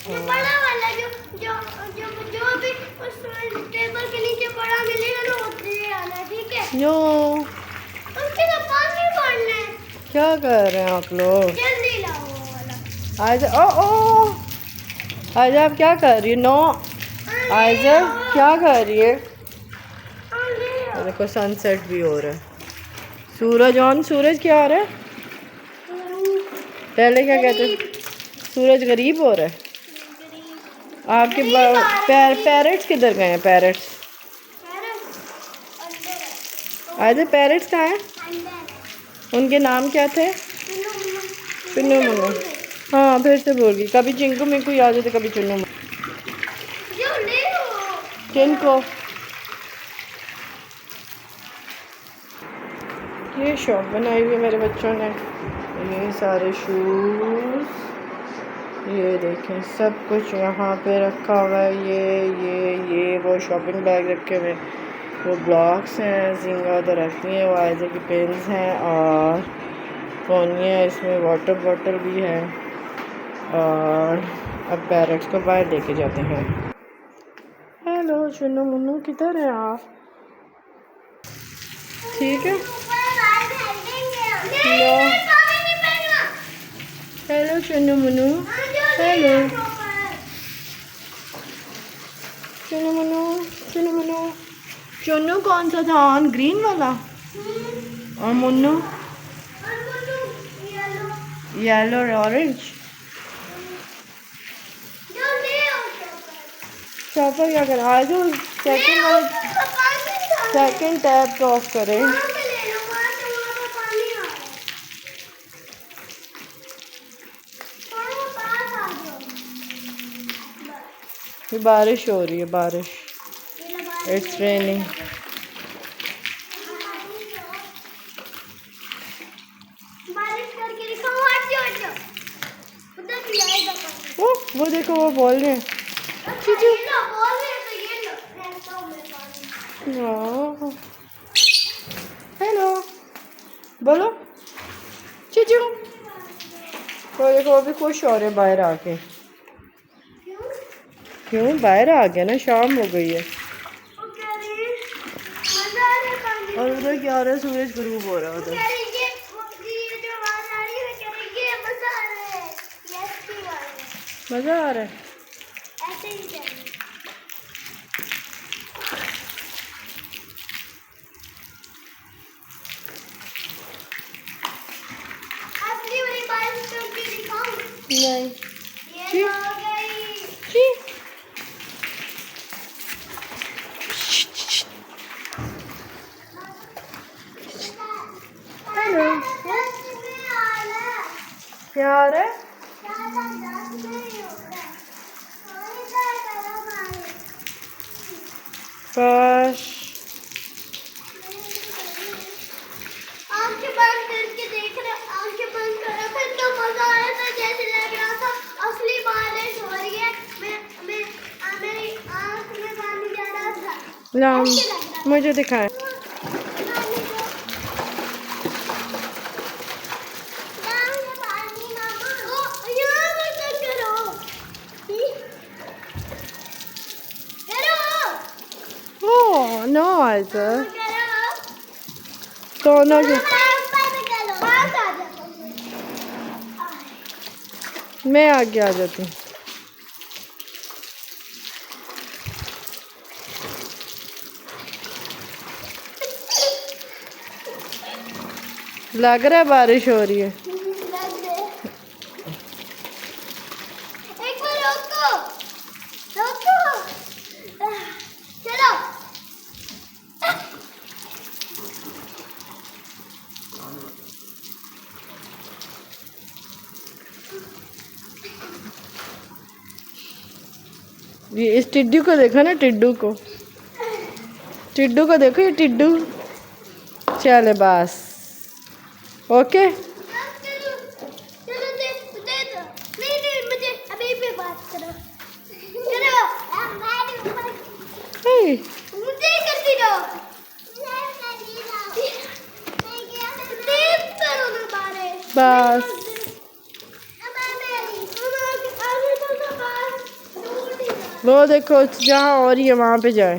जो बड़ा वाला जो जो जो जो भी उस टेबल के नीचे बड़ा मिलेगा ना उतने आना, ठीक है? यो उसके तो पानी भरना है। क्या कर रहे हैं आप लोग? जल्दी लाओ वो वाला। आयजा ओ आयजा आप क्या कर रही है? नो आयजा क्या कर रही है? देखो सनसेट भी हो रहा है। सूरज ऑन, सूरज क्या हो रहा है? पहले क्या कहते हैं? सूरज गरीब हो रहा है। आपके पैरट्स किधर गए हैं? पैरट्स आयजा पैरट्स कहाँ हैं? उनके नाम क्या थे? चुन्नू मुन्नू। हाँ फिर से बोल गई, कभी चिंकू मिंकू याद है तो कभी चुन्नू मुन्नू। किनको? ये शॉप बनाई हुई है मेरे बच्चों ने। ये सारे शूज़, ये देखें सब कुछ यहाँ पे रखा हुआ है। ये वो शॉपिंग बैग रखे हुए, वो ब्लॉक्स हैं, जिंगा तो रखती हैं, वो आयजा की पेन्स हैं और फोनिया, इसमें वाटर बॉटल भी है। और अब पैरट्स को बाहर लेके जाते हैं। हेलो चुन्नू मुन्नू, किधर हैं आप? ठीक है हेलो चुन्नू मुन्नू, हेलो चुन्नू मुन्नू, चुन्नू मुन्नू। चुन्नू कौन सा था? ऑन ग्रीन वाला। और मुन्नू येलो और ऑरेंज। चॉपर क्या करें? आज सेकंड टैप ऑफ करें। ये बारिश हो रही है, बारिश। It's raining. वो देखो वो बोल रहे हैं। चीचू हेलो बोलो चीचू। वो देखो वो भी खुश हो रहे बाहर आके। क्यों? बाहर आ गया ना, शाम हो गई है। और उधर क्या हो रहा है? सूरज गुरूब हो रहा है उधर। मज़ा आ रहा है। नहीं जी जी। हेलो क्या आ रहा है? बस आंखें बंद करके देख रहे, आंखें बंद करो फिर तो मजा आया था, जैसे लग रहा था असली बारिश हो रही है। मेरी आंख में पानी जा रहा था। लाओ मुझे दिखाएं। ओह नो आयजा दोनों के मैं आगे आ जाती हूँ। लग रहा है बारिश हो रही है। एक बार रोको रोको, चलो ये इस टिड्डू को देखो ना, टिड्डू को देखो, ये टिड्डू। चले बस ओके। चलो चलो दे दो। नहीं मुझे अभी भी बात करो। चलो हे मुझे करती रहो। तेज करो ना बारिश। बस वो देखो जहाँ हो रही है वहाँ पे जाए।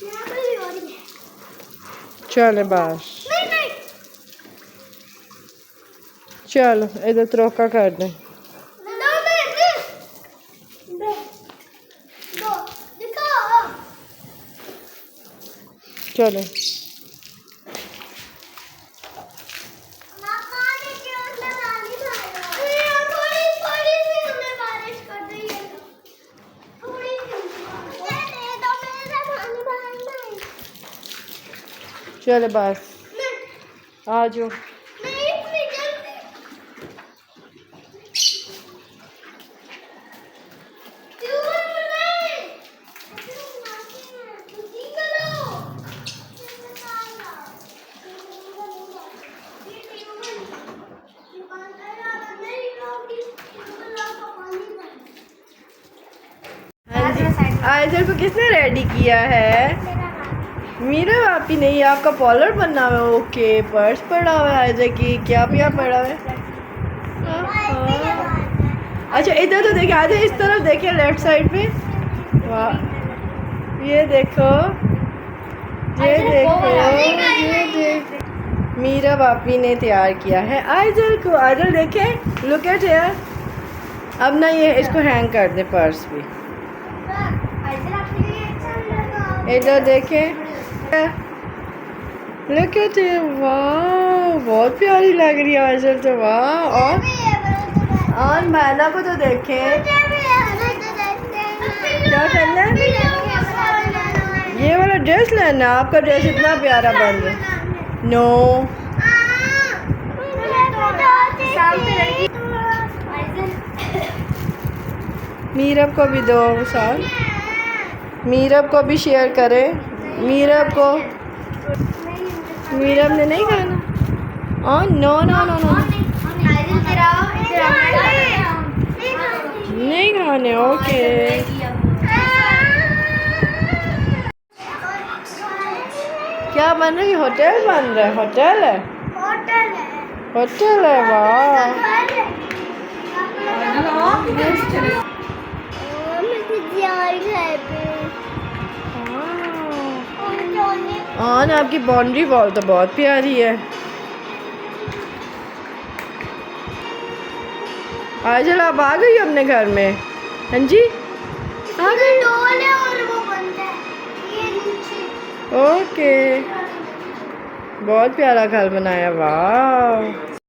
यहाँ पे भी हो रही है। चलो बस, नहीं नहीं चलो इधर त्रोका कर दें। दो दो दो दिखाओ। चलो मामा ने क्यों लगानी भाई? थोड़ी थोड़ी सी हमें बारिश कर दी है। थोड़ी सी मुझे दे दो, मेरा पानी भरना है। चलो बस नहीं आ जाओ। नहीं इतनी जल्दी क्यों नहीं? जल्दी करो। आइजल को किसने रेडी किया है? मीरा आपी नहीं, आपका पॉलर बनना हुआ है। ओके, पर्स पड़ा हुआ है आइजल की। क्या पिया पड़ा हुआ है? अच्छा इधर तो देखिए, आइजल इस तरफ देखिए, लेफ्ट साइड पे। वाह, ये देखो, ये देखो, ये देख, मीरा बापी ने तैयार किया है आइजल को। आइजल देखे, लुक एट हियर। अब ना ये इसको हैंग कर दे पर्स भी। इधर देखे, लुक एट हियर। वाह, बहुत प्यारी लग रही है आइजल तो। वाह, और मैना को तो देखें। क्या करना है? ये वाला ड्रेस लेना। आपका ड्रेस इतना प्यारा बन रहा है। नो, मीरब को भी दो साल। मीरब को भी शेयर करें। मीरब को, मीरब ने नहीं खाना। और नो नो नो नो, नहीं खाने। ओके, क्या बन रहा है? होटल बन रहा है। होटल है, होटल है। वाह, और आपकी बाउंड्री वॉल तो बहुत प्यारी है। आइजल आप आ गई अपने घर में? हाँ जी, आ गई। और वो बनता है ये नीचे। ओके, बहुत प्यारा घर बनाया। वाह।